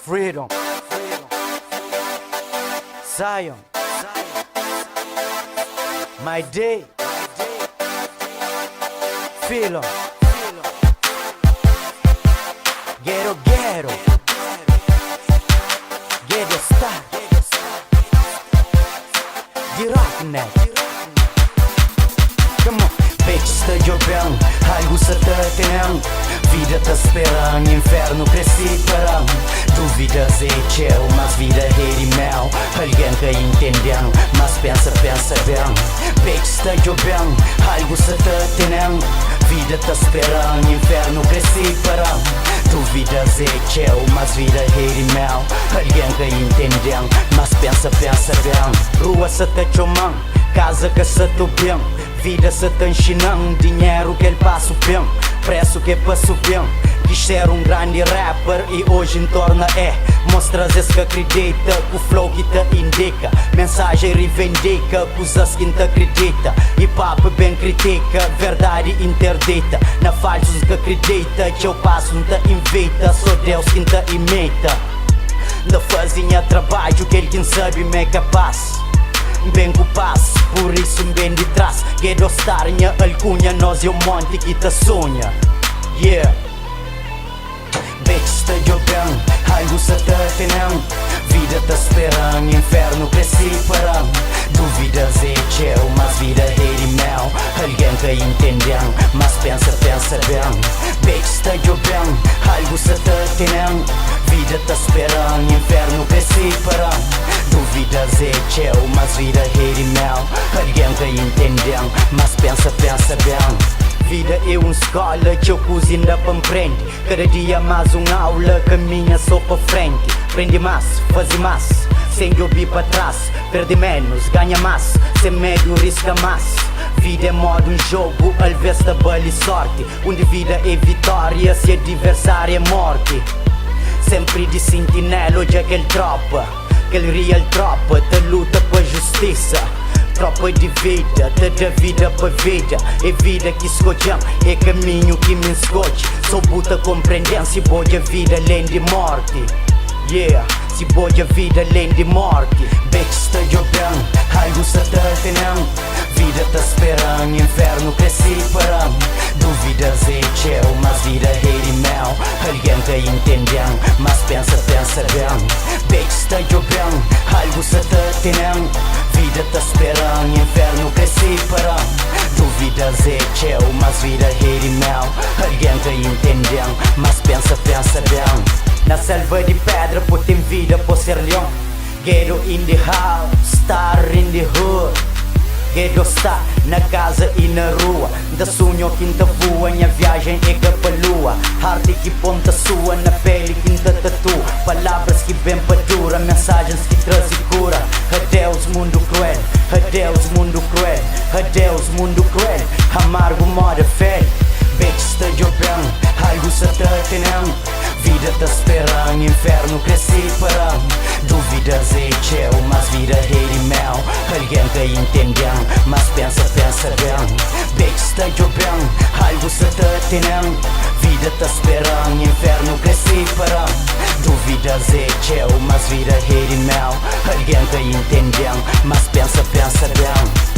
Freedom, Zion, my day, feel 'em. Ghetto, ghetto star, de rocknet. Come on, bitch, stă bem, algo să tătinem. Vida te spera în inferno, cresci perăm. Duvida zeceu, mas vida heri meu. Alguém que entendem, mas pensa bem. Bitch, stă bem, algo să tătinem. Vida te spera în inferno, cresci perăm. Duvida zeceu, mas vida heri meu. Alguém que entendem, mas pensa bem. Rua să te ciomăm, casa que să tu bem. Vida să te ensinăm, dinheiro que ele passa bem. Preço que passo bem. Quis ser grande rapper e hoje em torna mostras esse que acredita, com o flow que te indica. Mensagem reivindica, coisas que te acredita. E papo bem critica, verdade interdita. Na falsos que acredita, que eu passo não te invita. Sou Deus quem te imita. Da fazinha trabalho que ele quem sabe me é capaz. Bem com paz, por isso bem de trás. Ghetto star, minha alcunha, nós é o monte que te sonha. Yeah. Bitch, stă bem, algo să tătinem. Vida te spera în inferno, cresci perăm. Duvida zeceu, mas vida heri meu. Alguém que entendem, mas pensa bem. Bitch, stă bem, algo să tătinem. Vida te spera în inferno, cresci perăm. Duvida zeceu, mas vida heri meu. Alguém que entendem, mas pensa bem. Vida é escola que eu cozinho pra frente. Cada dia mais aula, caminha só pra frente. Prende mais, faz mais, sem ouvir pra trás. Perde menos, ganha mais, sem medo risca mais. Vida é modo jogo, às vezes tá bala e sorte. Onde vida é vitória, se adversário é morte. Sempre de sentinela, hoje aquele tropa. Aquele real tropa, te luta pra justiça. Tropa de vida, te dá vida pra vida. É vida que escolhemos, é caminho que me escolhe. Só buta compreendendo se boa vida além de morte. Yeah, se boa vida além de morte. Bitch, stă bem, algo să tătinem. Vida te spera în inferno, cresci perăm. Duvida zeceu, mas vida heri meu. Alguém que entendem, mas pensa bem. Bitch, stă bem, algo să tătinem. Vida te spera în inferno, cresci perăm. Duvida zeceu, mas vida heri meu. Alguém que entendem, mas pensa bem. Na selva de pedra, putem vida, por ser leão. Ghetto in the house, star in the hood. Ghetto star na casa e na rua. Da sonho quinta voa, minha viagem é que pra lua. Arte que ponta sua, na pele quinta tatua. Palavras que bem pra dura, mensagens que trazem cura. Adeus mundo cruel, adeus mundo cruel, adeus mundo cruel. Amargo moda fé. Bitch, stă bem, algo să tătinem. Vida te spera în inferno, cresci perăm. Duvida zeceu, mas vida heri meu. Alguém que entendem, mas pensa bem. Bitch, stă bem, algo să tătinem. Vida te spera în inferno, cresci perăm. Duvida zeceu, mas vida heri meu. Alguém que entendem, mas pensa bem.